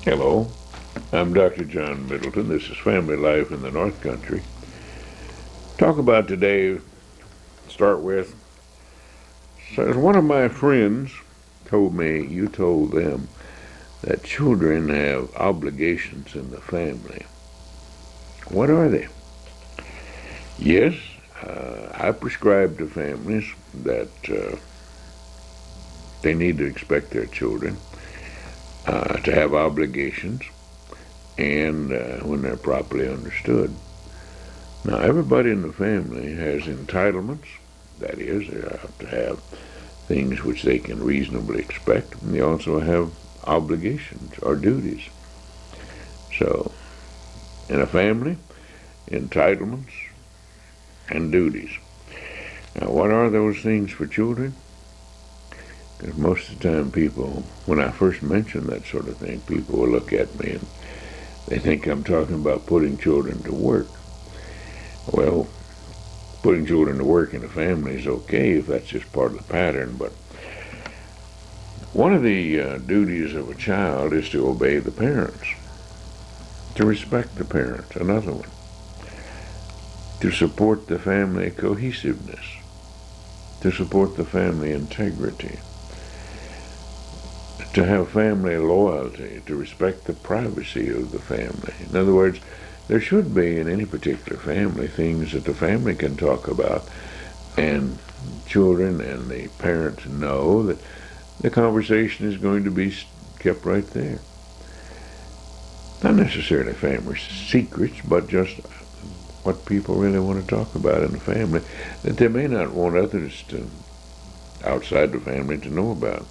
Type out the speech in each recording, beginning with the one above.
Hello, I'm Dr. John Middleton. This is Family Life in the North Country. Talk about today, start with, says one of my friends told me you told them that children have obligations in the family. What are they? Yes, I prescribe to families that they need to expect their children to have obligations, and when they're properly understood. Now, everybody in the family has entitlements. That is, they have to have things which they can reasonably expect. And they also have obligations or duties. So, in a family, entitlements and duties. Now, what are those things for children? Because most of the time people, when I first mention that sort of thing, people will look at me and they think I'm talking about putting children to work. Well, putting children to work in a family is okay if that's just part of the pattern, but one of the duties of a child is to obey the parents, to respect the parents, another one, to support the family cohesiveness, to support the family integrity, to have family loyalty, to respect the privacy of the family. In other words, there should be in any particular family things that the family can talk about, and children and the parents know that the conversation is going to be kept right there. Not necessarily family secrets, but just what people really want to talk about in the family that they may not want others to outside the family to know about.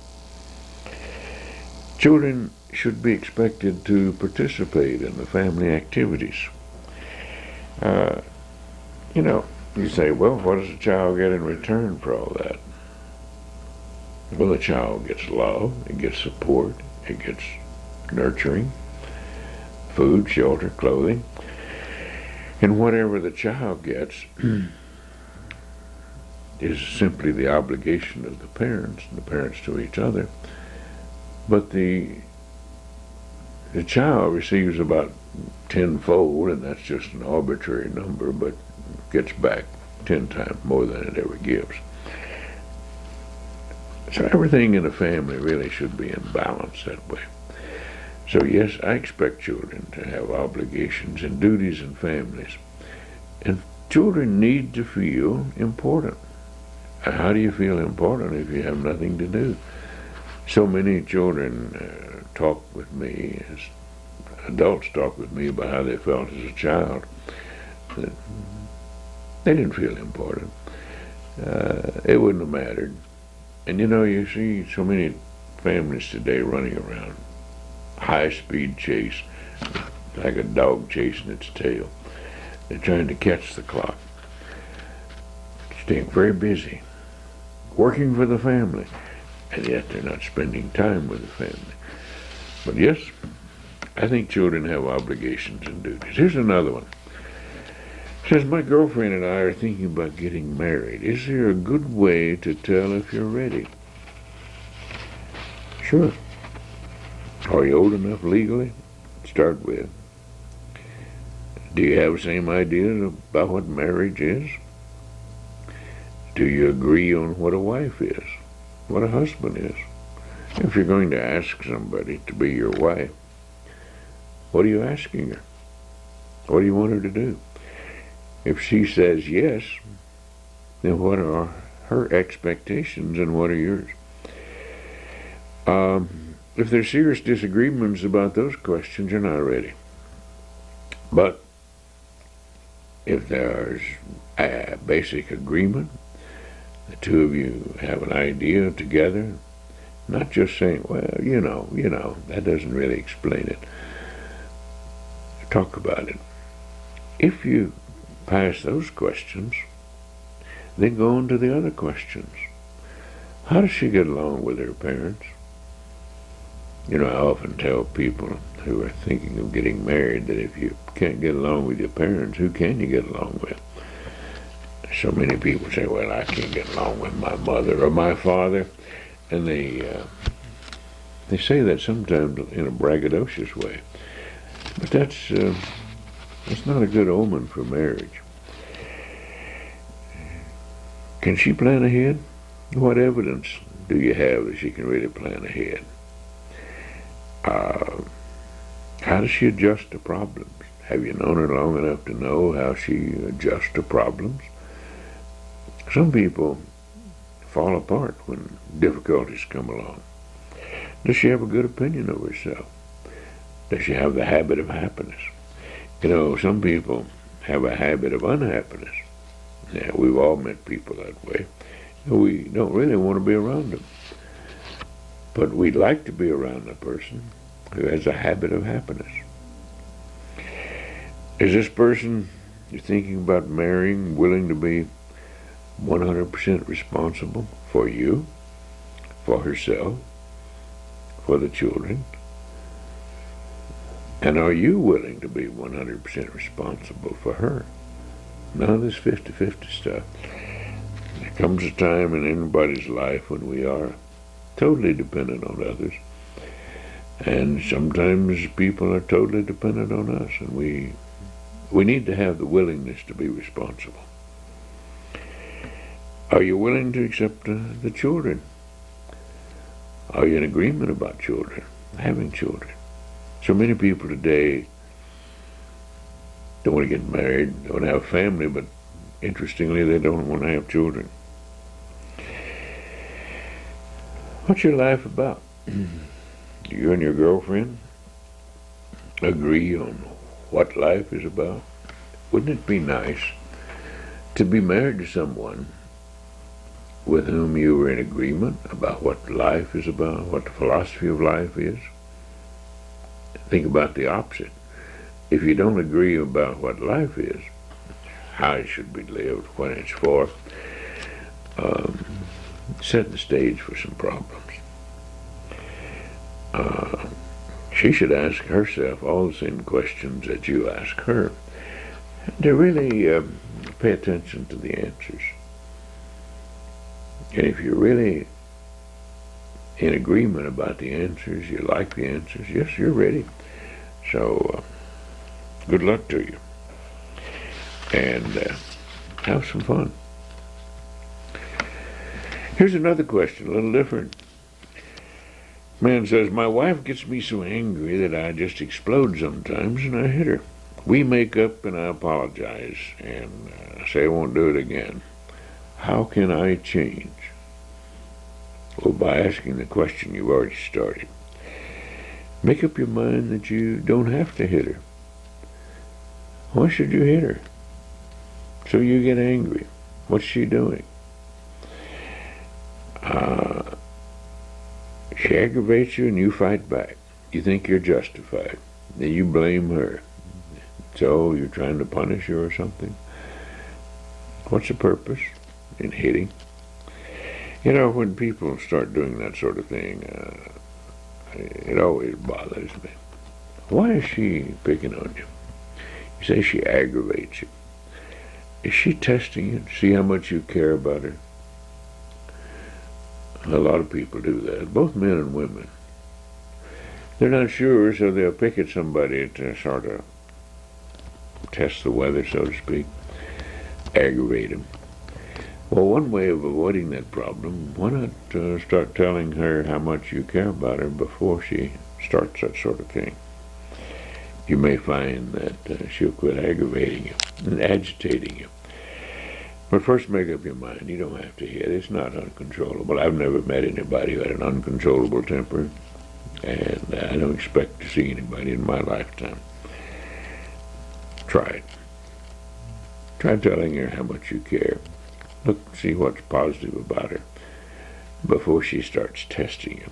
Children should be expected to participate in the family activities. You say, well, what does a child get in return for all that? Well, the child gets love, it gets support, it gets nurturing, food, shelter, clothing, and whatever the child gets is simply the obligation of the parents to each other. But the child receives about tenfold, and that's just an arbitrary number, but gets back 10 times more than it ever gives. So everything in a family really should be in balance that way. So yes, I expect children to have obligations and duties in families. And children need to feel important. How do you feel important if you have nothing to do? So many children talk with me, as adults talk with me about how they felt as a child. They didn't feel important. It wouldn't have mattered. And you see so many families today running around, high-speed chase, like a dog chasing its tail. They're trying to catch the clock, staying very busy, working for the family, and yet they're not spending time with the family. But yes, I think children have obligations and duties. Here's another one. It says, my girlfriend and I are thinking about getting married. Is there a good way to tell if you're ready? Sure. Are you old enough legally? Start with. Do you have the same ideas about what marriage is? Do you agree on what a wife is? What a husband is? If you're going to ask somebody to be your wife, what are you asking her? What do you want her to do? If she says yes, then what are her expectations and what are yours? If there's serious disagreements about those questions, you're not ready. But if there's a basic agreement, the two of you have an idea together, not just saying, well, that doesn't really explain it. Talk about it. If you pass those questions, then go on to the other questions. How does she get along with her parents? I often tell people who are thinking of getting married that if you can't get along with your parents, who can you get along with? So many people say, well, I can't get along with my mother or my father, and they They say that sometimes in a braggadocious way, but that's not a good omen for marriage. Can she plan ahead? What evidence do you have that she can really plan ahead? How does she adjust to problems? Have you known her long enough to know how she adjusts to problems? Some people fall apart when difficulties come along. Does she have a good opinion of herself? Does she have the habit of happiness? You know, some people have a habit of unhappiness. Yeah, we've all met people that way. We don't really want to be around them. But we'd like to be around a person who has a habit of happiness. Is this person you're thinking about marrying willing to be 100% responsible for you, for herself, for the children? And are you willing to be 100% responsible for her? None of this 50-50 stuff. There comes a time in anybody's life when we are totally dependent on others. And sometimes people are totally dependent on us, and we need to have the willingness to be responsible. Are you willing to accept the children? Are you in agreement about children, having children? So many people today don't want to get married, don't have a family, but interestingly, they don't want to have children. What's your life about? Do you and your girlfriend agree on what life is about? Wouldn't it be nice to be married to someone with whom you were in agreement about what life is about, what the philosophy of life is? Think about the opposite. If you don't agree about what life is, how it should be lived, what it's for, set the stage for some problems. She should ask herself all the same questions that you ask her, to really pay attention to the answers. And if you're really in agreement about the answers, you like the answers, yes, you're ready. So good luck to you. And have some fun. Here's another question, a little different. Man says, my wife gets me so angry that I just explode sometimes and I hit her. We make up and I apologize and say I won't do it again. How can I change? Well, by asking the question you've already started. Make up your mind that you don't have to hit her. Why should you hit her? So you get angry. What's she doing? She aggravates you and you fight back. You think you're justified. Then you blame her. So you're trying to punish her or something? What's the purpose in hitting? You know, when people start doing that sort of thing, it always bothers me. Why is she picking on you? You say she aggravates you. Is she testing you to see how much you care about her? A lot of people do that, both men and women. They're not sure, so they'll pick at somebody to sort of test the weather, so to speak, aggravate them. Well, one way of avoiding that problem, why not start telling her how much you care about her before she starts that sort of thing? You may find that she'll quit aggravating you and agitating you. But first make up your mind. You don't have to hit. It's not uncontrollable. I've never met anybody who had an uncontrollable temper, and I don't expect to see anybody in my lifetime. Try it. Try telling her how much you care. Look, see what's positive about her before she starts testing you.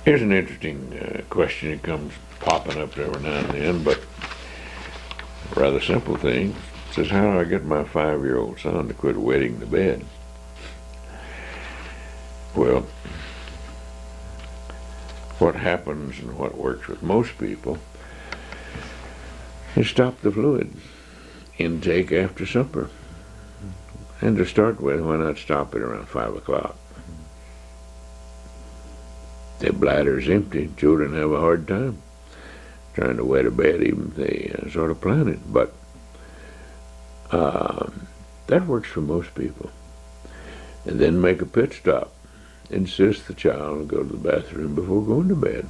Here's an interesting question that comes popping up every now and then, but a rather simple thing. It says, how do I get my 5-year-old son to quit wetting the bed? Well, what happens and what works with most people is stop the fluid intake after supper. And to start with, why not stop it around 5 o'clock? their bladder's empty, children have a hard time trying to wet a bed, even if they sort of plan it. But that works for most people. And then make a pit stop. Insist the child go to the bathroom before going to bed.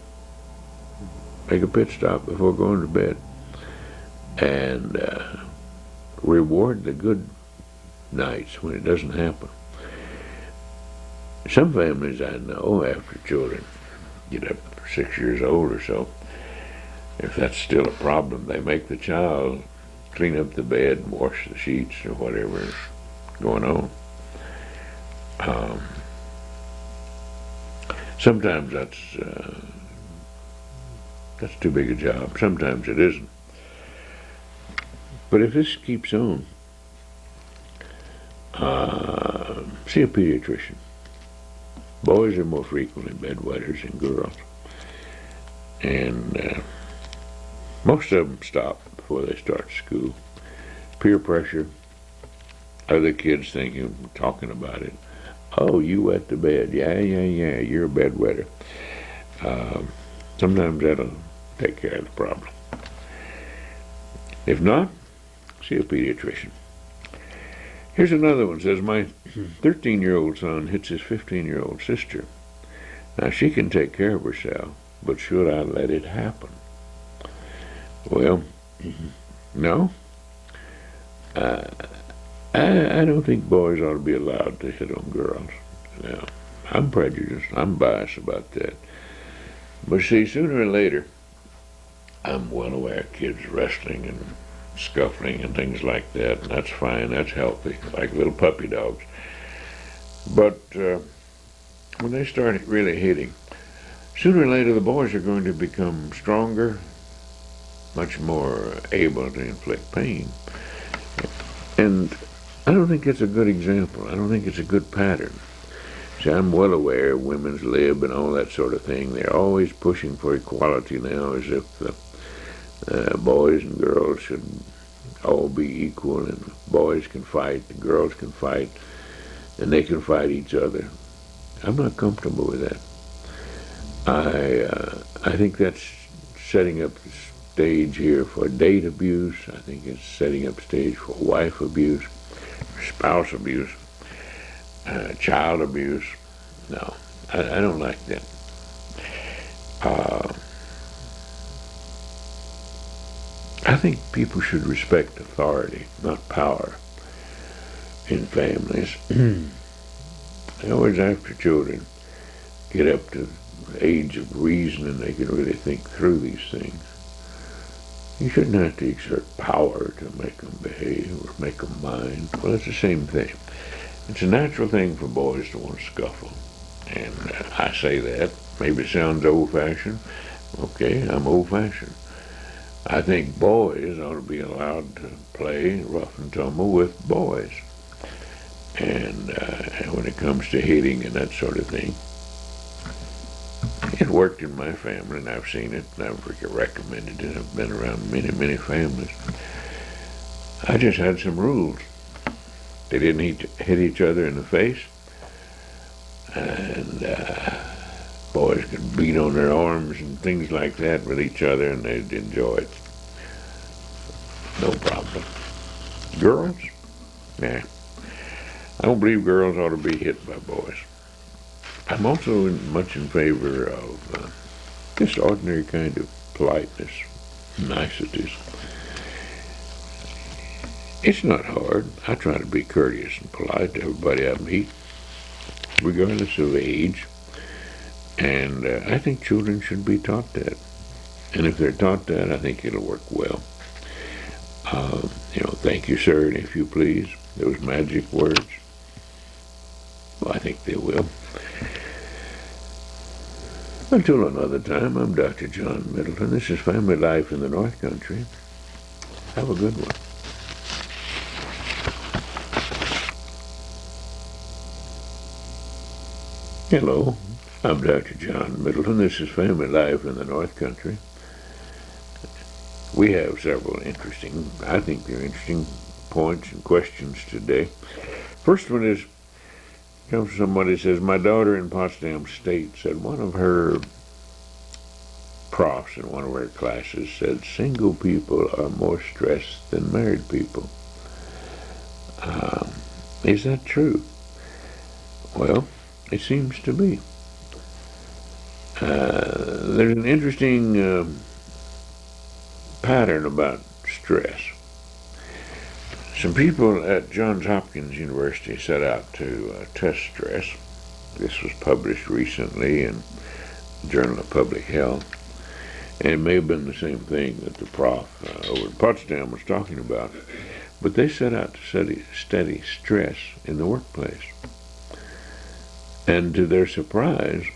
Make a pit stop before going to bed. And reward the good nights when it doesn't happen. Some families I know, after children get up 6 years old or so, if that's still a problem, they make the child clean up the bed, wash the sheets, or whatever is going on. Sometimes that's too big a job. Sometimes it isn't. But if this keeps on, see a pediatrician. Boys are more frequently bedwetters than girls. And most of them stop before they start school. Peer pressure, other kids thinking, talking about it. Oh, you wet the bed. Yeah, you're a bedwetter. Sometimes that'll take care of the problem. If not, see a pediatrician. Here's another one. It says, my 13-year-old son hits his 15-year-old sister. Now, she can take care of herself, but should I let it happen? Well, no. I don't think boys ought to be allowed to hit on girls. Now, I'm prejudiced. I'm biased about that. But see, sooner or later, I'm well aware of kids wrestling and scuffling and things like that, and that's fine. That's healthy, like little puppy dogs. But when they start really hitting, sooner or later the boys are going to become stronger, much more able to inflict pain. And I don't think it's a good example. I don't think it's a good pattern. See, I'm well aware of women's lib and all that sort of thing. They're always pushing for equality now, as if the boys and girls should all be equal, and boys can fight, the girls can fight, and they can fight each other. I'm not comfortable with that. I think that's setting up the stage here for date abuse. I think it's setting up stage for wife abuse, spouse abuse, child abuse. No, I don't like that. I think people should respect authority, not power, in families. They always, after children get up to the age of reason and they can really think through these things, you shouldn't have to exert power to make them behave or make them mind. Well, it's the same thing. It's a natural thing for boys to want to scuffle. And I say that. Maybe it sounds old-fashioned. Okay, I'm old-fashioned. I think boys ought to be allowed to play rough and tumble with boys. And when it comes to hitting and that sort of thing, it worked in my family, and I've seen it, and I've recommended it. I've been around many, many families. I just had some rules. They didn't hit each other in the face, and boys could beat on their arms and things like that with each other, and they'd enjoy it. No problem. Girls? Nah. I don't believe girls ought to be hit by boys. I'm also much in favor of just ordinary kind of politeness, niceties. It's not hard. I try to be courteous and polite to everybody I meet, regardless of age. And I think children should be taught that. And if they're taught that, I think it'll work well. Thank you, sir, and if you please, those magic words. Well, I think they will. Until another time, I'm Dr. John Middleton. This is Family Life in the North Country. Have a good one. Hello, I'm Dr. John Middleton. This is Family Life in the North Country. We have several I think they're interesting points and questions today. First one is, comes from somebody who says, my daughter in Potsdam State said one of her profs in one of her classes said single people are more stressed than married people. Is that true? Well, it seems to be. There's an interesting pattern about stress. Some people at Johns Hopkins University set out to test stress. This was published recently in the Journal of Public Health. And it may have been the same thing that the prof over in Potsdam was talking about. But they set out to study stress in the workplace. And to their surprise,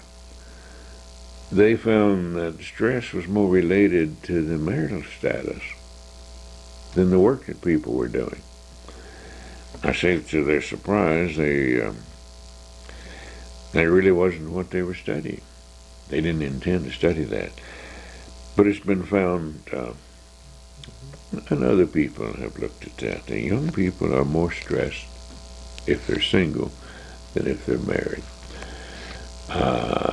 they found that stress was more related to the marital status than the work that people were doing. I say to their surprise, they really wasn't what they were studying. They didn't intend to study that. But it's been found, and other people have looked at that young people are more stressed if they're single than if they're married.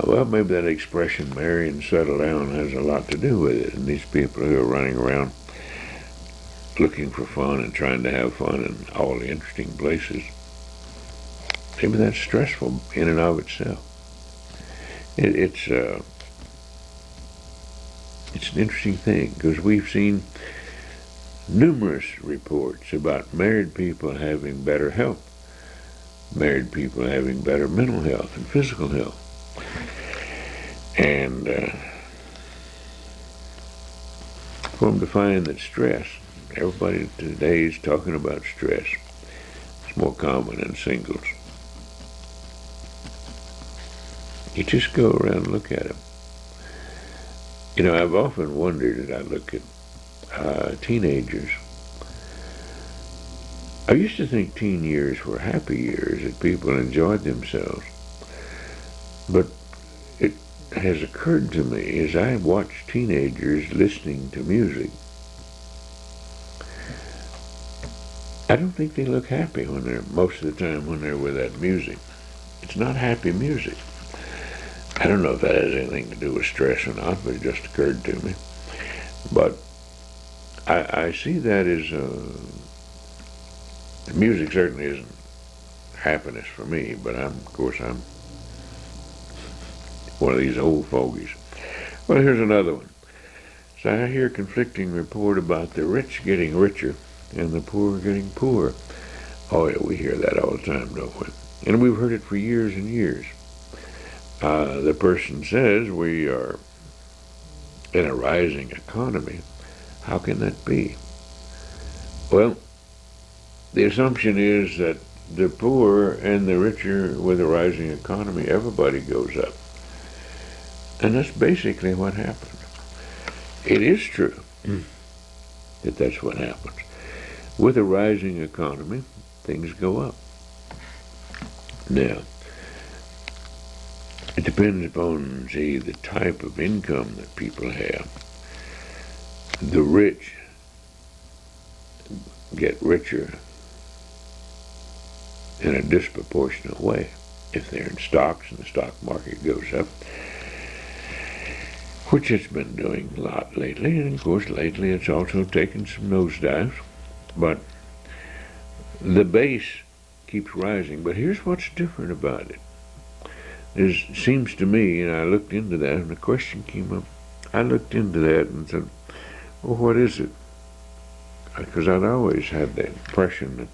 Well, maybe that expression, marry and settle down, has a lot to do with it. And these people who are running around looking for fun and trying to have fun in all the interesting places, maybe that's stressful in and of itself. It's an interesting thing, because we've seen numerous reports about married people having better health, married people having better mental health and physical health. And for them to find that stress, everybody today is talking about stress, it's more common in singles. You just go around and look at them. You know, I've often wondered, as I look at teenagers, I used to think teen years were happy years, that people enjoyed themselves. But it has occurred to me as I watch teenagers listening to music, I don't think they look happy most of the time when they're with that music. It's not happy music. I don't know if that has anything to do with stress or not, but it just occurred to me. But I see that as the music certainly isn't happiness for me, but of course I'm one of these old fogies. Well, here's another one. So I hear conflicting report about the rich getting richer and the poor getting poorer. Oh yeah, we hear that all the time, don't we? And we've heard it for years and years. The person says we are in a rising economy. How can that be? Well, the assumption is that the poor and the richer with a rising economy, everybody goes up. And that's basically what happened. It is true that that's what happens. With a rising economy, things go up. Now, it depends upon, see, the type of income that people have. The rich get richer in a disproportionate way if they're in stocks and the stock market goes up, which it's been doing a lot lately, and of course lately it's also taken some nosedives, but the base keeps rising. But here's what's different about it. There seems to me, and I looked into that, and the question came up, I looked into that and said, well, what is it? Because I'd always had the impression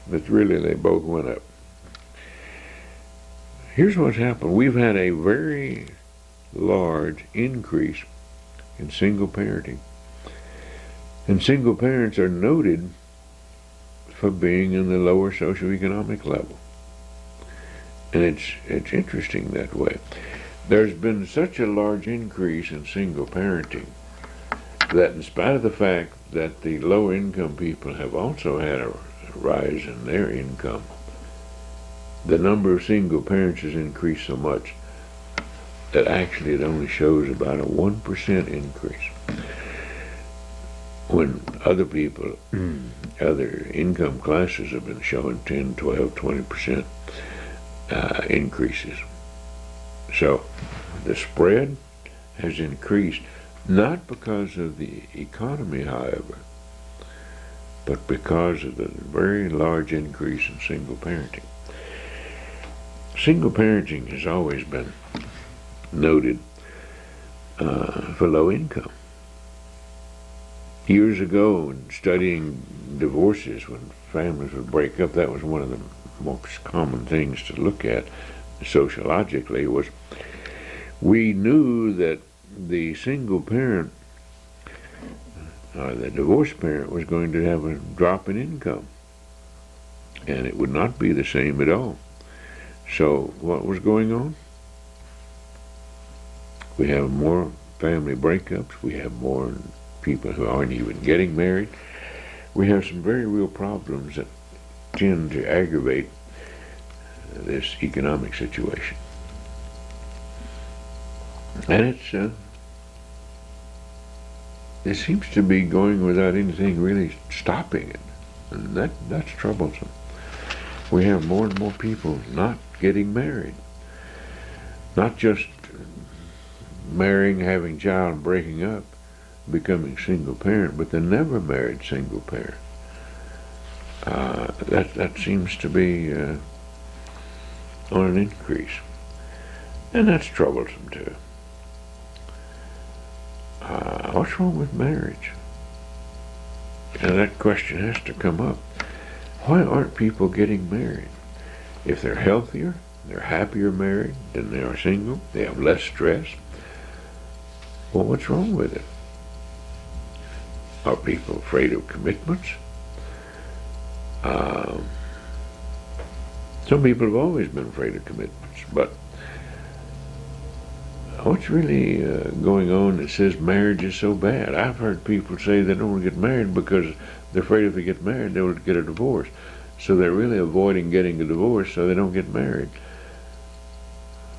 that really they both went up. Here's what's happened. We've had a very large increase in single parenting. And single parents are noted for being in the lower socioeconomic level. And it's interesting that way. There's been such a large increase in single parenting that in spite of the fact that the low-income people have also had a rise in their income, the number of single parents has increased so much that actually it only shows about a 1% increase. When other people, other income classes have been showing 10, 12, 20%. increases. So the spread has increased, not because of the economy, however, but because of the very large increase in single parenting. Single parenting has always been noted for low income. Years ago, in studying divorces, when families would break up, that was one of the most common things to look at sociologically. Was we knew that the single parent, the divorced parent, was going to have a drop in income, and it would not be the same at all. So what was going on? We have more family breakups. We have more people who aren't even getting married. We have some very real problems that tend to aggravate this economic situation. And it seems to be going without anything really stopping it. And that's troublesome. We have more and more people not getting married. Not just marrying, having a child, and breaking up, becoming single parent, but the never married single parent. That seems to be on an increase. And that's troublesome too. What's wrong with marriage? And that question has to come up. Why aren't people getting married? If they're healthier, they're happier married than they are single, they have less stress. Well, what's wrong with it? Are people afraid of commitments? Some people have always been afraid of commitments, but what's really going on that says marriage is so bad? I've heard people say they don't want to get married because they're afraid if they get married, they'll get a divorce. So they're really avoiding getting a divorce so they don't get married.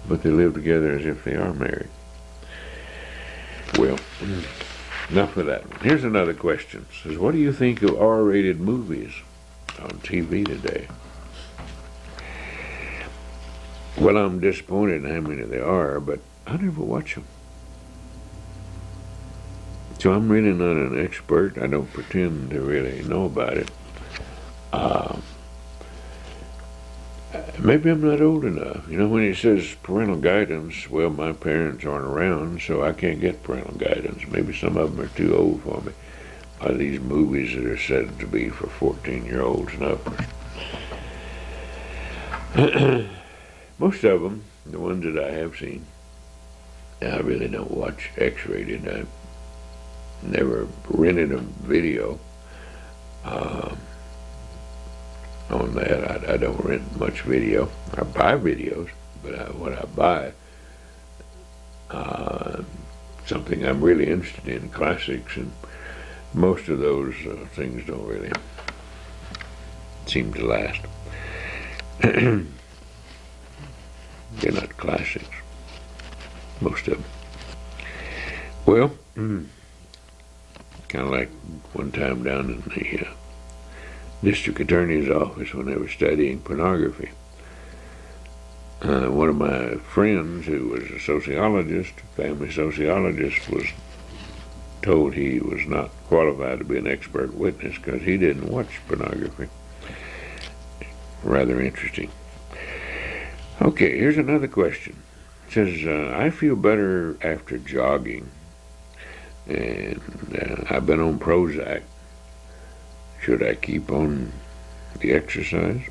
But they live together as if they are married. Well, enough of that. Here's another question. It says, what do you think of R-rated movies on TV today? Well, I'm disappointed in how many there are, but I never watch them. So I'm really not an expert. I don't pretend to really know about it. Maybe I'm not old enough. You know, when it says parental guidance, well, my parents aren't around, so I can't get parental guidance. Maybe some of them are too old for me. Are these movies that are said to be for 14-year-olds and upwards? Most of them, the ones that I have seen, I really don't watch X-rated. I never rented a video on that. I don't rent much video. I buy videos, but what I buy, something I'm really interested in, classics, and most of those things don't really seem to last. They're not classics, most of them. Well, kind of like one time down in the district attorney's office when they were studying pornography. One of my friends, who was a sociologist, family sociologist, was told he was not qualified to be an expert witness because he didn't watch pornography. Rather interesting. Okay, here's another question. It says, I feel better after jogging, and I've been on Prozac. Should I keep on the exercise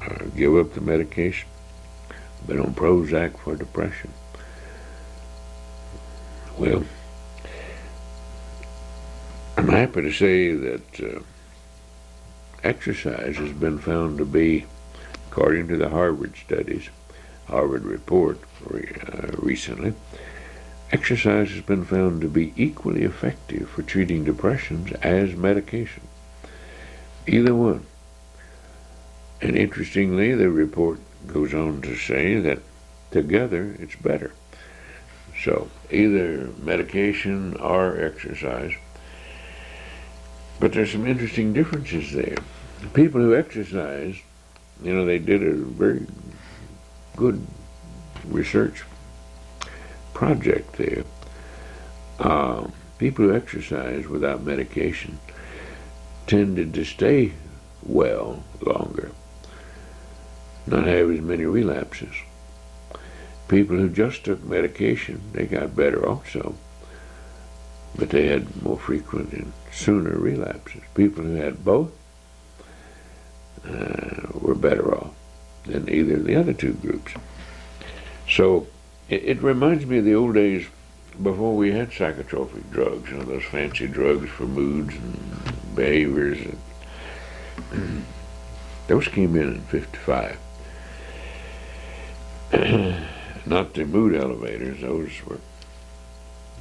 or give up the medication? I've been on Prozac for depression. Well, I'm happy to say that exercise has been found to be, according to the Harvard report recently, exercise has been found to be equally effective for treating depressions as medication. Either one. And interestingly, the report goes on to say that together it's better. So either medication or exercise. But there's some interesting differences there. The people who exercise, you know, they did a very good research project there. People who exercise without medication tended to stay well longer, not have as many relapses. People who just took medication, they got better also, but they had more frequent and sooner relapses. People who had both were better off than either of the other two groups. So it reminds me of the old days before we had psychotropic drugs, those fancy drugs for moods and behaviors. Those came in 55. Not the mood elevators, those were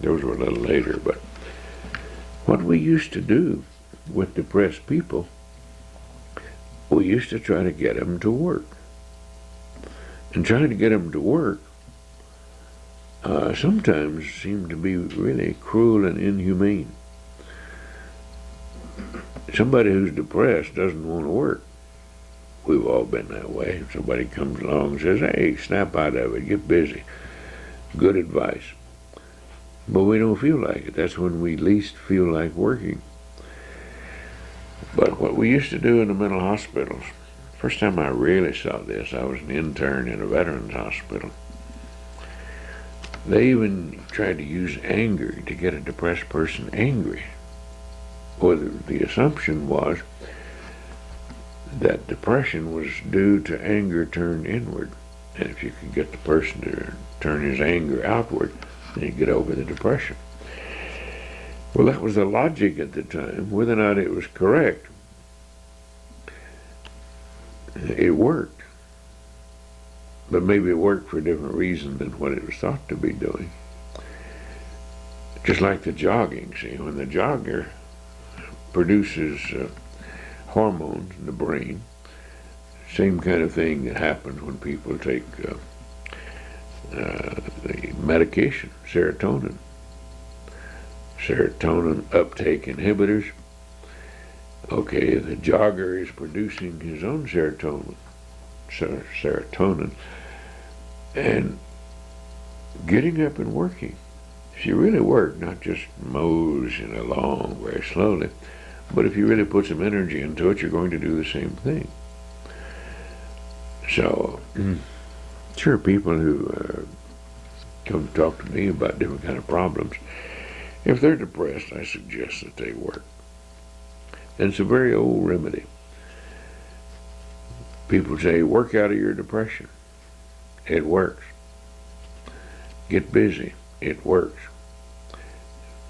a little later. But what we used to do with depressed people, we used to try to get them to work. And trying to get them to work sometimes seemed to be really cruel and inhumane. Somebody who's depressed doesn't want to work. We've all been that way. Somebody comes along and says, hey, snap out of it, get busy. Good advice. But we don't feel like it. That's when we least feel like working. But what we used to do in the mental hospitals, first time I really saw this, I was an intern in a veterans hospital. They even tried to use anger to get a depressed person angry. Well, the assumption was that depression was due to anger turned inward. And if you could get the person to turn his anger outward, then you get over the depression. Well, that was the logic at the time. Whether or not it was correct, it worked. But maybe it worked for a different reason than what it was thought to be doing. Just like the jogging, see, when the jogger produces hormones in the brain, same kind of thing that happens when people take the medication, serotonin. Serotonin uptake inhibitors. Okay, the jogger is producing his own serotonin, and getting up and working. If you really work, not just mows along very slowly, but if you really put some energy into it, you're going to do the same thing. So, sure, people who come to talk to me about different kind of problems, if they're depressed, I suggest that they work. And it's a very old remedy. People say, work out of your depression. It works. Get busy. It works.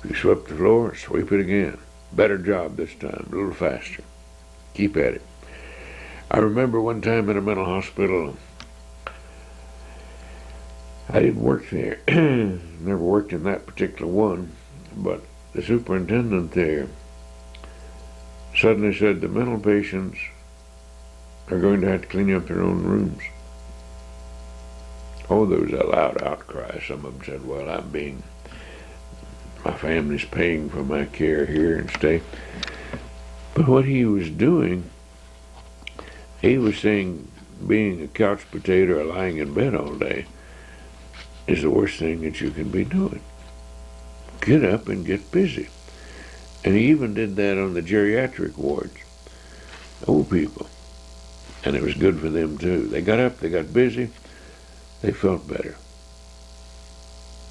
If you swept the floor, sweep it again. Better job this time, a little faster. Keep at it. I remember one time in a mental hospital, I didn't work there. Never worked in that particular one, but the superintendent there suddenly said the mental patients are going to have to clean up their own rooms. Oh, there was a loud outcry. Some of them said, well, my family's paying for my care here and stay. But what he was doing, he was saying being a couch potato or lying in bed all day is the worst thing that you can be doing. Get up and get busy. And he even did that on the geriatric wards. Old people. And it was good for them too. They got up, they got busy, they felt better.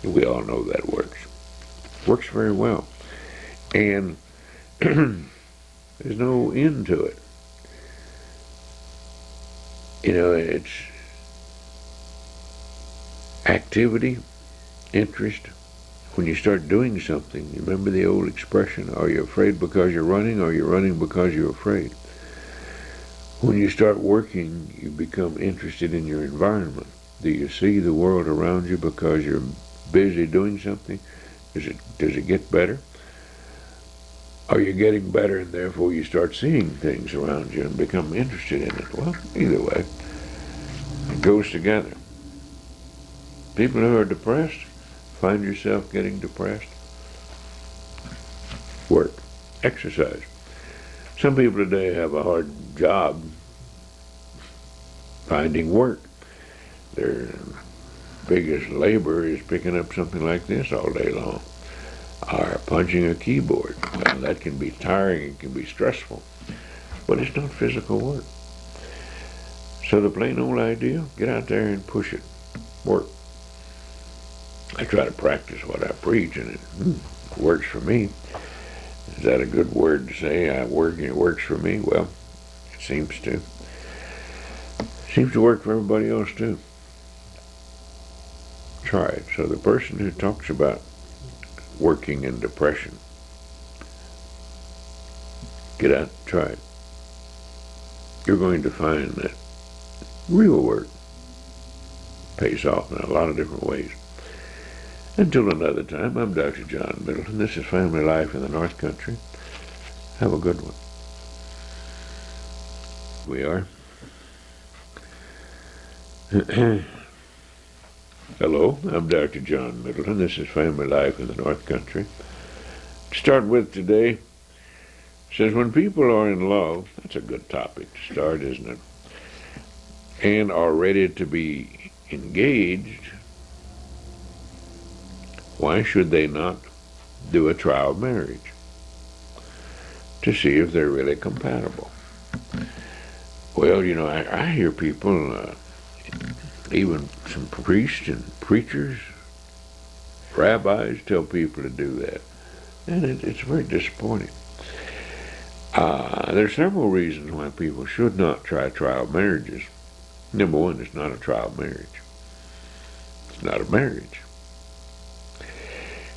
We all know that works. Works very well. And there's no end to it. It's activity, interest. When you start doing something, you remember the old expression, are you afraid because you're running, or are you running because you're afraid? When you start working, you become interested in your environment. Do you see the world around you because you're busy doing something? Does it get better? Are you getting better and therefore you start seeing things around you and become interested in it? Well, either way, it goes together. People who are depressed, find yourself getting depressed, work, exercise. Some people today have a hard job finding work. their biggest labor is picking up something like this all day long, or punching a keyboard. Well, that can be tiring, it can be stressful, but it's not physical work. So the plain old idea, get out there and push it, work. I try to practice what I preach, and it works for me. Is that a good word to say? I work and it works for me? Well, it seems to. Seems to work for everybody else too. Try it. So the person who talks about working in depression, get out and try it. You're going to find that real work pays off in a lot of different ways. Until another time, I'm Dr. John Middleton. This is Family Life in the North Country. Have a good one. We are. Hello, I'm Dr. John Middleton. This is Family Life in the North Country. To start with today, it says when people are in love, that's a good topic to start, isn't it? And are ready to be engaged, why should they not do a trial marriage to see if they're really compatible? Well, you know, I hear people, even some priests and preachers, rabbis, tell people to do that. And it's very disappointing. There are several reasons why people should not try trial marriages. Number one, it's not a trial marriage. It's not a marriage.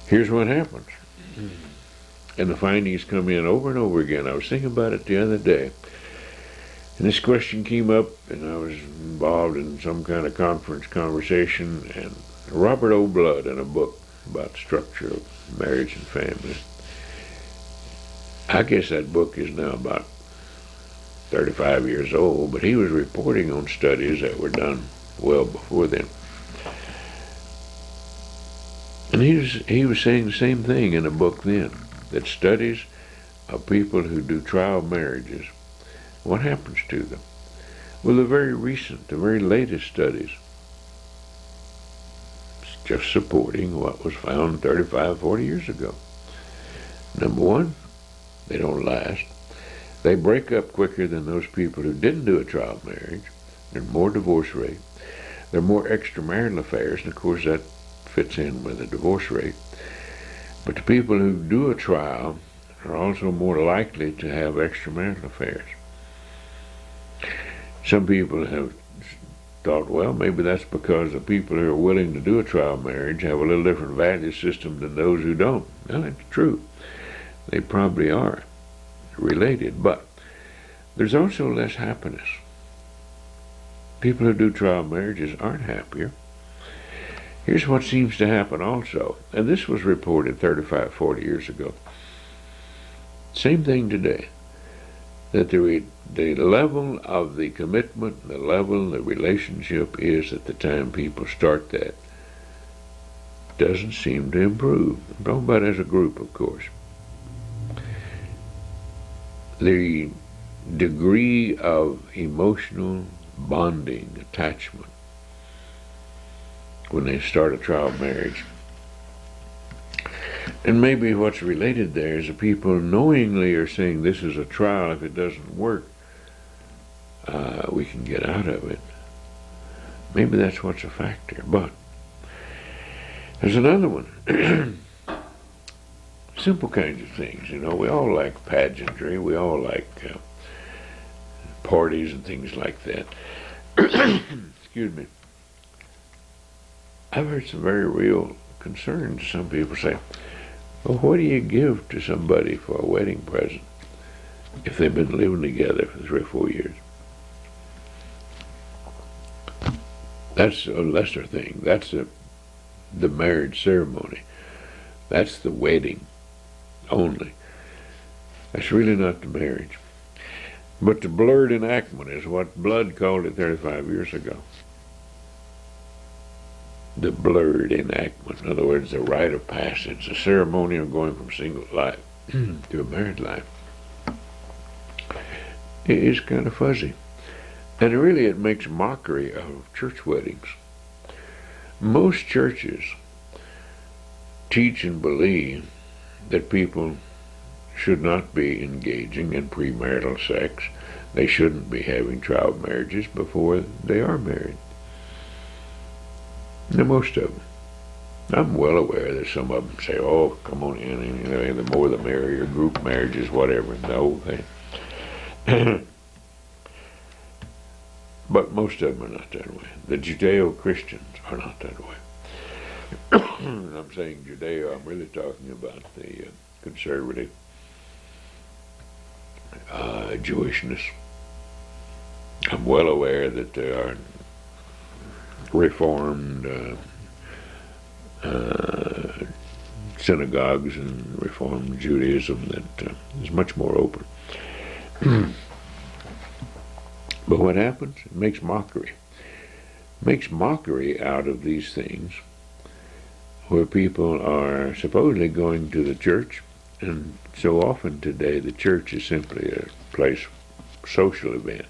Here's what happens. And the findings come in over and over again. I was thinking about it the other day. And this question came up, and I was involved in some kind of conference conversation, and Robert O. Blood, in a book about the structure of marriage and family. I guess that book is now about 35 years old, but he was reporting on studies that were done well before then. And he was saying the same thing in a book then, that studies of people who do trial marriages, what happens to them? Well, the very latest studies, just supporting what was found 35, 40 years ago. Number one, they don't last. They break up quicker than those people who didn't do a trial marriage. There's more divorce rate. There are more extramarital affairs, and of course that fits in with the divorce rate. But the people who do a trial are also more likely to have extramarital affairs. Some people have thought, well, maybe that's because the people who are willing to do a trial marriage have a little different value system than those who don't. Well, that's true. They probably are related, but there's also less happiness. People who do trial marriages aren't happier. Here's what seems to happen also, and this was reported 35, 40 years ago. Same thing today, that the level of the commitment, the level of the relationship is at the time people start that, doesn't seem to improve. I'm talking about as a group, of course. The degree of emotional bonding, attachment, when they start a trial marriage. And maybe what's related there is the people knowingly are saying this is a trial. If it doesn't work, we can get out of it. Maybe that's what's a factor. But there's another one. Simple kinds of things, you know. We all like pageantry. We all like parties and things like that. Excuse me. I've heard some very real concerns. Some people say, well, what do you give to somebody for a wedding present if they've been living together for 3 or 4 years? That's a lesser thing. That's the marriage ceremony. That's the wedding only. That's really not the marriage. But the blurred enactment is what Blood called it 35 years ago. The blurred enactment. In other words, the rite of passage, the ceremony of going from single life to a married life. It is kind of fuzzy. And really it makes mockery of church weddings. Most churches teach and believe that people should not be engaging in premarital sex. They shouldn't be having child marriages before they are married. Now, most of them. I'm well aware that some of them say, oh, come on in, and the more the merrier, group marriages, whatever, the whole thing. But most of them are not that way. The Judeo-Christians are not that way. And I'm saying Judeo, I'm really talking about the conservative Jewishness. I'm well aware that there are Reformed synagogues and Reformed Judaism that is much more open. But what happens? It makes mockery. It makes mockery out of these things where people are supposedly going to the church, and so often today the church is simply a place, social event.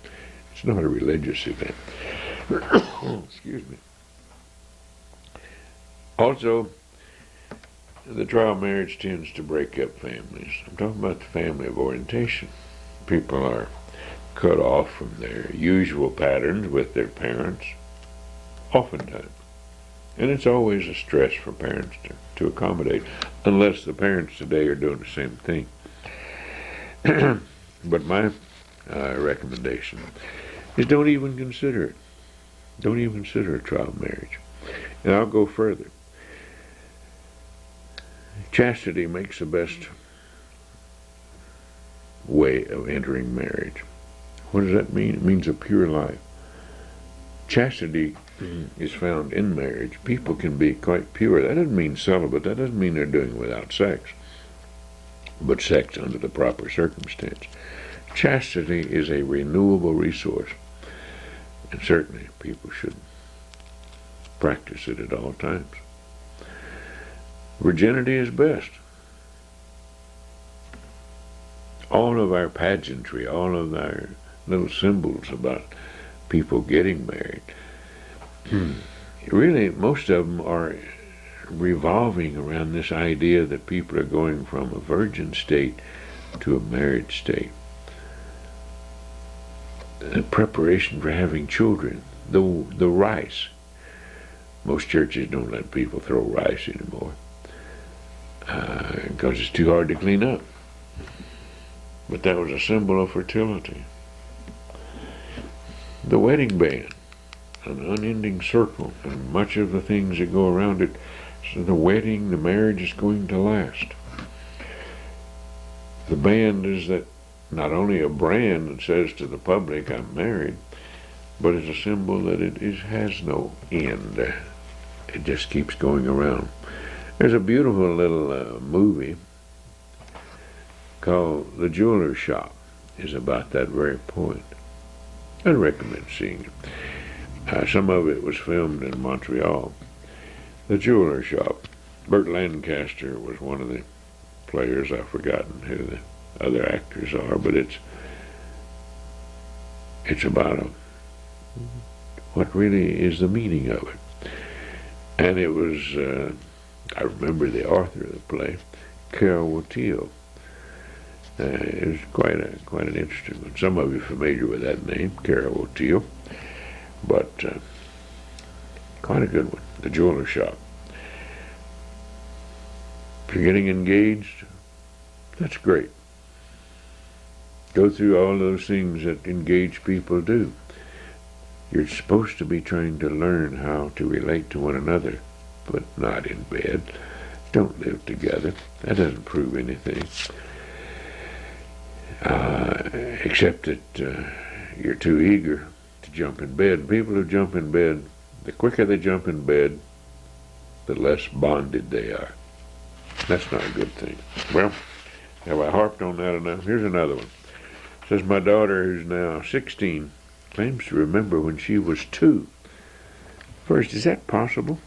It's not a religious event. Excuse me. Also, the trial marriage tends to break up families. I'm talking about the family of orientation. People are cut off from their usual patterns with their parents, oftentimes. And it's always a stress for parents to accommodate, unless the parents today are doing the same thing. But my recommendation is don't even consider it. Don't even consider a trial marriage. And I'll go further. Chastity makes the best way of entering marriage. What does that mean? It means a pure life. Chastity is found in marriage. People can be quite pure. That doesn't mean celibate. That doesn't mean they're doing it without sex, but sex under the proper circumstance. Chastity is a renewable resource, and certainly people should practice it at all times. Virginity is best. All of our pageantry, all of our little symbols about people getting married, really most of them are revolving around this idea that people are going from a virgin state to a married state. The preparation for having children, the rice. Most churches don't let people throw rice anymore because it's too hard to clean up. But that was a symbol of fertility. The wedding band, an unending circle, and much of the things that go around it. So the wedding, the marriage is going to last. The band is that not only a brand that says to the public, I'm married, but it's a symbol that it has no end. It just keeps going around. There's a beautiful little movie called The Jeweler's Shop. Is about that very point. I'd recommend seeing it. Some of it was filmed in Montreal. The Jeweler's Shop. Burt Lancaster was one of the players. I've forgotten who the other actors are, but it's about what really is the meaning of it. And it was, I remember the author of the play, Carol Teal. It was quite an interesting one. Some of you are familiar with that name, Carol Teal, but quite a good one. The Jeweler's Shop. If you're getting engaged, that's great. Go through all those things that engaged people do. You're supposed to be trying to learn how to relate to one another, but not in bed. Don't live together. That doesn't prove anything. Except that you're too eager to jump in bed. People who jump in bed, the quicker they jump in bed, the less bonded they are. That's not a good thing. Well, have I harped on that enough? Here's another one. It says, my daughter, who's now 16, claims to remember when she was 2. First, is that possible?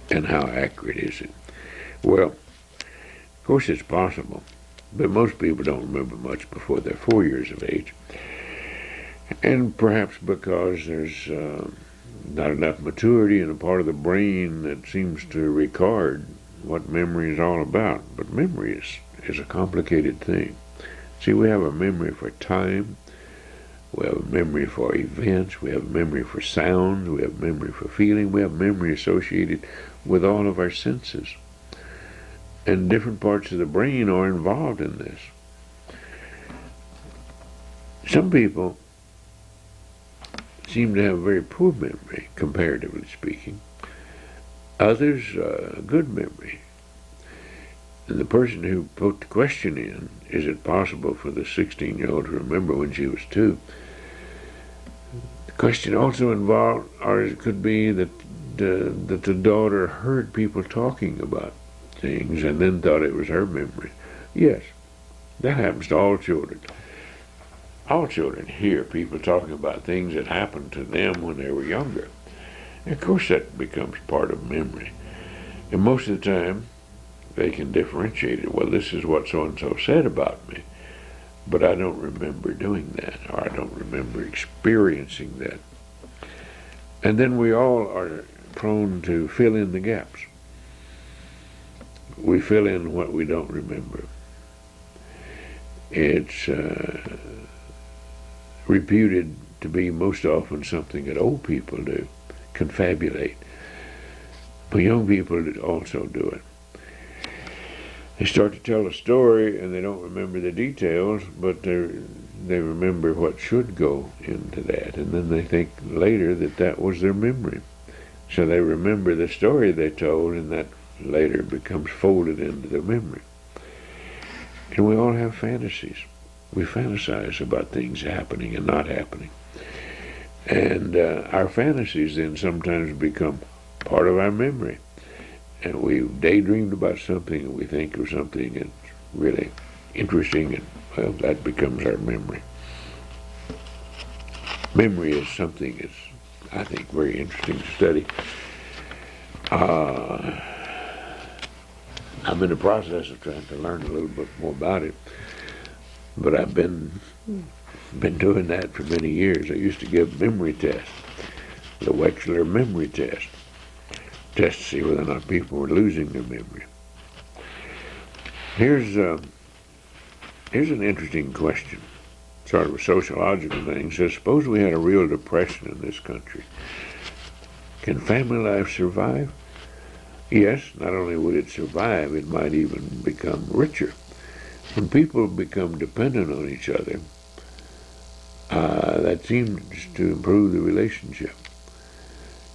And how accurate is it? Well, of course it's possible, but most people don't remember much before they're 4 years of age. And perhaps because there's not enough maturity in a part of the brain that seems to record what memory is all about. But memory is a complicated thing. See, we have a memory for time, we have a memory for events, we have a memory for sounds, we have memory for feeling, we have memory associated with all of our senses. And different parts of the brain are involved in this. Some people seem to have very poor memory, comparatively speaking. Others, good memory. And the person who put the question in, is it possible for the 16-year-old to remember when she was 2? The question also involved, or it could be that the daughter heard people talking about things and then thought it was her memory. Yes, that happens to all children. All children hear people talking about things that happened to them when they were younger. And of course that becomes part of memory. And most of the time, they can differentiate it. Well, this is what so-and-so said about me, but I don't remember doing that, or I don't remember experiencing that. And then we all are prone to fill in the gaps. We fill in what we don't remember. It's reputed to be most often something that old people do, confabulate. But young people also do it. They start to tell a story and they don't remember the details, but they remember what should go into that. And then they think later that that was their memory. So they remember the story they told, and that later becomes folded into their memory. And we all have fantasies. We fantasize about things happening and not happening. And our fantasies then sometimes become part of our memory. And we daydreamed about something and we think of something that's really interesting, and well, that becomes our memory. Memory is something that's, I think, very interesting to study. I'm in the process of trying to learn a little bit more about it, but I've been doing that for many years. I used to give memory tests, the Wechsler memory test to see whether or not people were losing their memory. Here's an interesting question, sort of a sociological thing. It says, suppose we had a real depression in this country. Can family life survive? Yes, not only would it survive, it might even become richer. When people become dependent on each other, that seems to improve the relationship.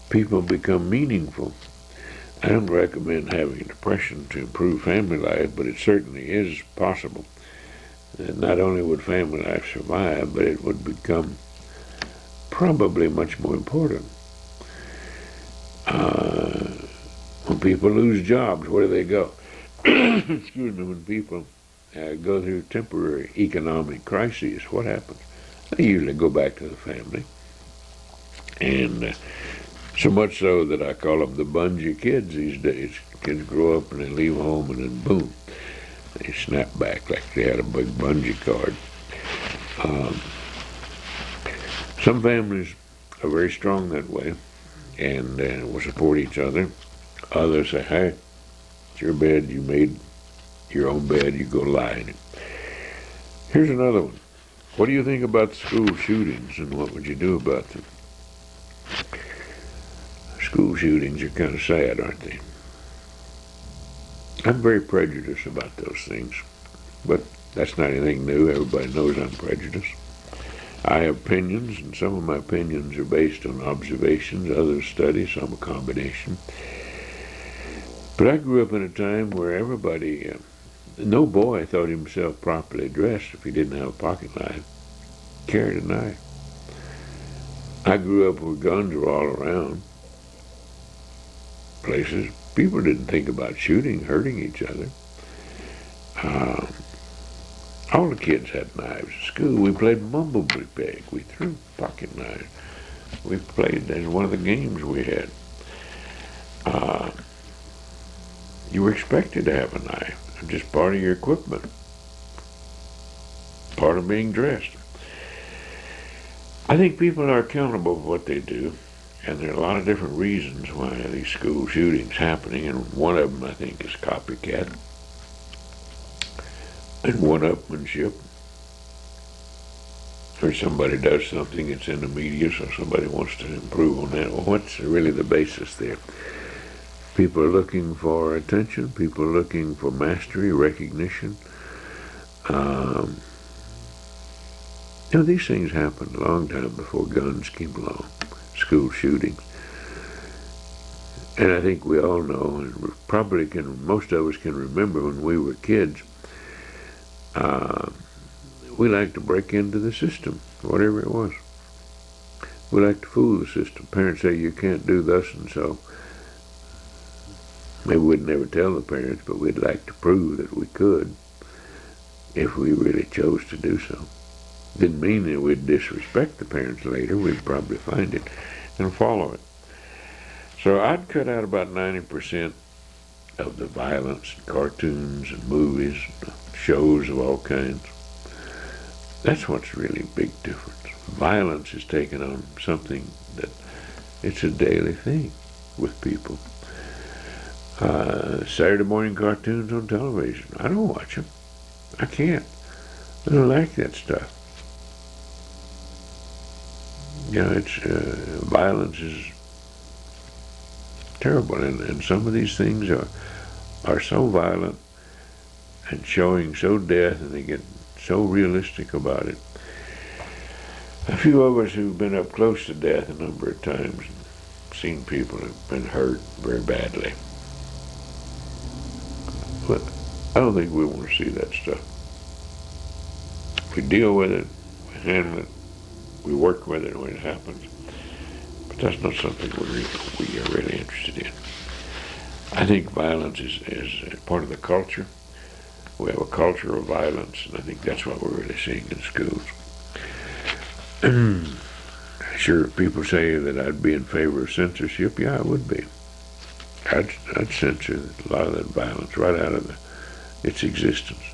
People become meaningful. I don't recommend having a depression to improve family life, but it certainly is possible. And not only would family life survive, but it would become probably much more important. When people lose jobs, where do they go? Excuse me, when people go through temporary economic crises, what happens? They usually go back to the family. And so much so that I call them the bungee kids these days. Kids grow up and they leave home and then boom, they snap back like they had a big bungee cord. Some families are very strong that way and will support each other. Others say, hey, it's your bed, you made your own bed, you go lie in it. Here's another one. What do you think about school shootings and what would you do about them? School shootings are kind of sad, aren't they? I'm very prejudiced about those things, but that's not anything new. Everybody knows I'm prejudiced. I have opinions, and some of my opinions are based on observations, others study, some a combination. But I grew up in a time where everybody, no boy thought himself properly dressed if he didn't have a pocket knife, carried a knife. I grew up where guns were all around places. People didn't think about shooting, hurting each other. All the kids had knives at school. We played mumblebee peg. We threw pocket knives. We played as one of the games we had. You were expected to have a knife. It's just part of your equipment. Part of being dressed. I think people are accountable for what they do, And there are a lot of different reasons why these school shootings happening, and one of them I think is copycat and one-upmanship. Or somebody does something, it's in the media, so somebody wants to improve on that. Well, what's really the basis there? People are looking for attention, people are looking for mastery, recognition. These things happened a long time before guns came along, school shootings. And I think we all know, and probably most of us can remember when we were kids, we like to break into the system, whatever it was. We like to fool the system. Parents say you can't do thus and so. Maybe we'd never tell the parents, but we'd like to prove that we could if we really chose to do so. Didn't mean that we'd disrespect the parents later. We'd probably find it and follow it. So I'd cut out about 90% of the violence, cartoons and movies, shows of all kinds. That's what's really a big difference. Violence is taken on something that it's a daily thing with people. Saturday morning cartoons on television. I don't watch them. I can't. I don't like that stuff. Violence is terrible, and some of these things are so violent and showing so death, and they get so realistic about it. A few of us who've been up close to death a number of times and seen people who've been hurt very badly. But I don't think we want to see that stuff. We deal with it, we handle it, we work with it when it happens. But that's not something we are really interested in. I think violence is part of the culture. We have a culture of violence, and I think that's what we're really seeing in schools. Sure, people say that I'd be in favor of censorship. Yeah, I would be. I'd censor a lot of that violence right out of its existence.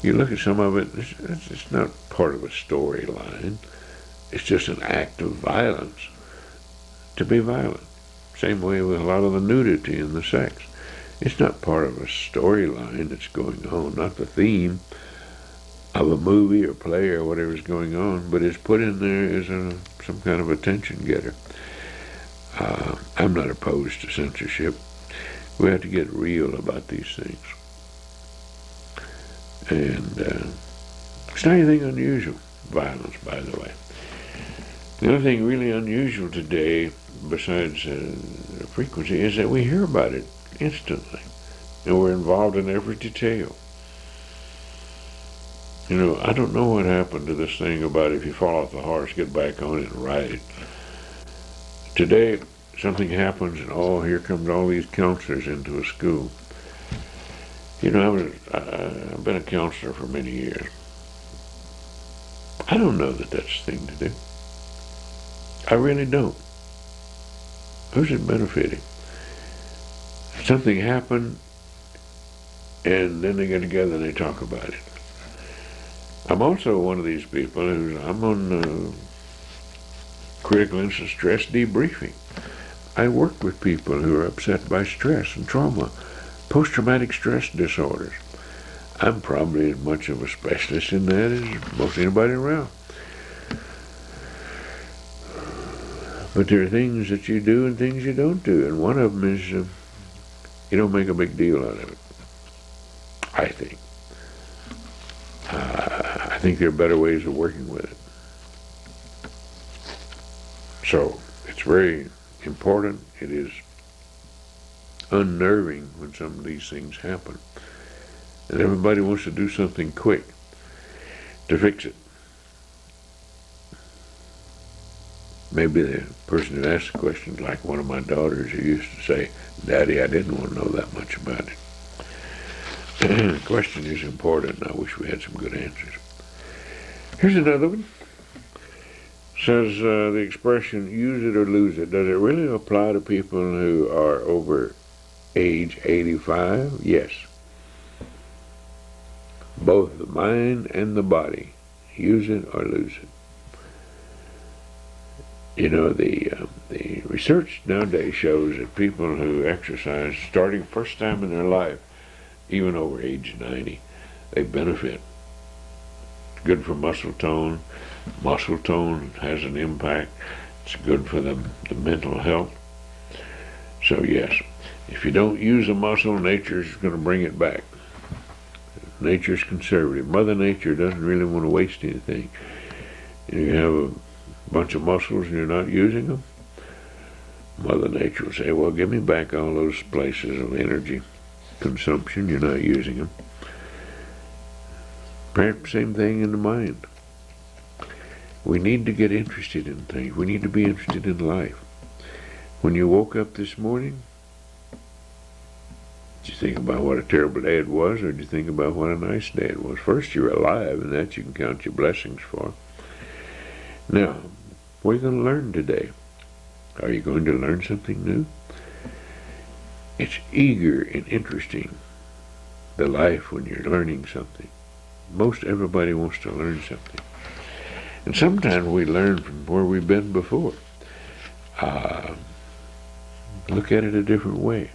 You look at some of it, it's not part of a storyline. It's just an act of violence to be violent. Same way with a lot of the nudity and the sex. It's not part of a storyline that's going on, not the theme of a movie or play or whatever's going on, but it's put in there as some kind of attention getter. I'm not opposed to censorship. We have to get real about these things. And it's not anything unusual, violence, by the way. The other thing really unusual today, besides frequency, is that we hear about it instantly, and we're involved in every detail. I don't know what happened to this thing about if you fall off the horse, get back on it and ride it. Today, something happens, and here comes all these counselors into a school. I've been a counselor for many years. I don't know that that's the thing to do. I really don't. Who's it benefiting? Something happened, and then they get together and they talk about it. I'm also one of these people I'm on critical incident stress debriefing. I work with people who are upset by stress and trauma, post-traumatic stress disorders. I'm probably as much of a specialist in that as most anybody around. But there are things that you do and things you don't do, and one of them is you don't make a big deal out of it, I think. I think there are better ways of working with it. So it's very important. It is unnerving when some of these things happen. And everybody wants to do something quick to fix it. Maybe the person who asked the question is like one of my daughters who used to say, "Daddy, I didn't want to know that much about it." The question is important, and I wish we had some good answers. Here's another one. Says the expression, use it or lose it. Does it really apply to people who are over age 85? Yes. Both the mind and the body. Use it or lose it. The The research nowadays shows that people who exercise starting first time in their life, even over age 90, they benefit. Good for muscle tone. Muscle tone has an impact. It's good for the mental health. So yes, if you don't use a muscle, nature's going to bring it back. Nature's conservative. Mother Nature doesn't really want to waste anything. You have a bunch of muscles and you're not using them, Mother Nature will say, well, give me back all those places of energy consumption. You're not using them. Perhaps same thing in the mind. We need to get interested in things. We need to be interested in life. When you woke up this morning, did you think about what a terrible day it was, or did you think about what a nice day it was? First, you're alive, and that you can count your blessings for. Now, what are you going to learn today? Are you going to learn something new? It's eager and interesting, the life when you're learning something. Most everybody wants to learn something. And sometimes we learn from where we've been before. Look at it a different way.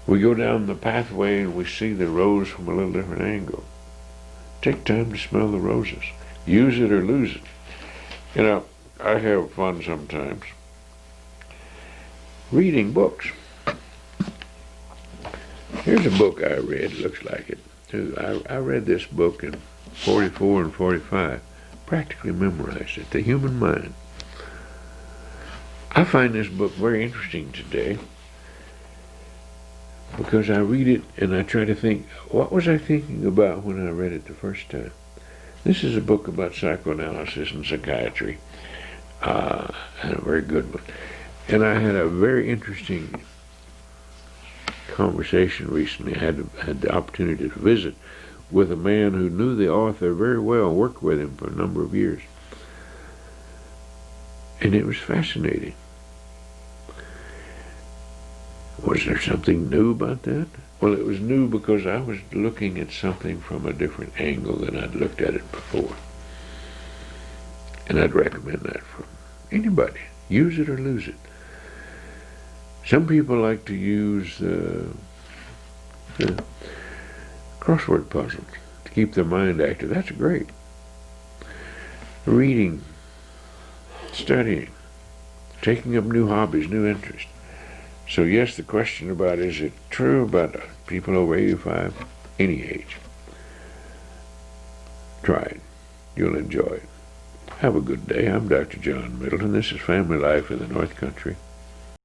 We go down the pathway and we see the rose from a little different angle. Take time to smell the roses. Use it or lose it. You know, I have fun sometimes reading books. Here's a book I read, looks like it too. I read this book in 44 and 45, practically memorized it, The Human Mind. I find this book very interesting today because I read it and I try to think, what was I thinking about when I read it the first time? This is a book about psychoanalysis and psychiatry, and a very good one. And I had a very interesting conversation recently. I had the opportunity to visit with a man who knew the author very well, worked with him for a number of years. And it was fascinating. Was there something new about that? Well, it was new because I was looking at something from a different angle than I'd looked at it before. And I'd recommend that for anybody. Use it or lose it. Some people like to use the crossword puzzles to keep their mind active. That's great. Reading, studying, taking up new hobbies, new interests. So yes, the question about is it true about people over 85? Any age. Try it. You'll enjoy it. Have a good day. I'm Dr. John Middleton. This is Family Life in the North Country.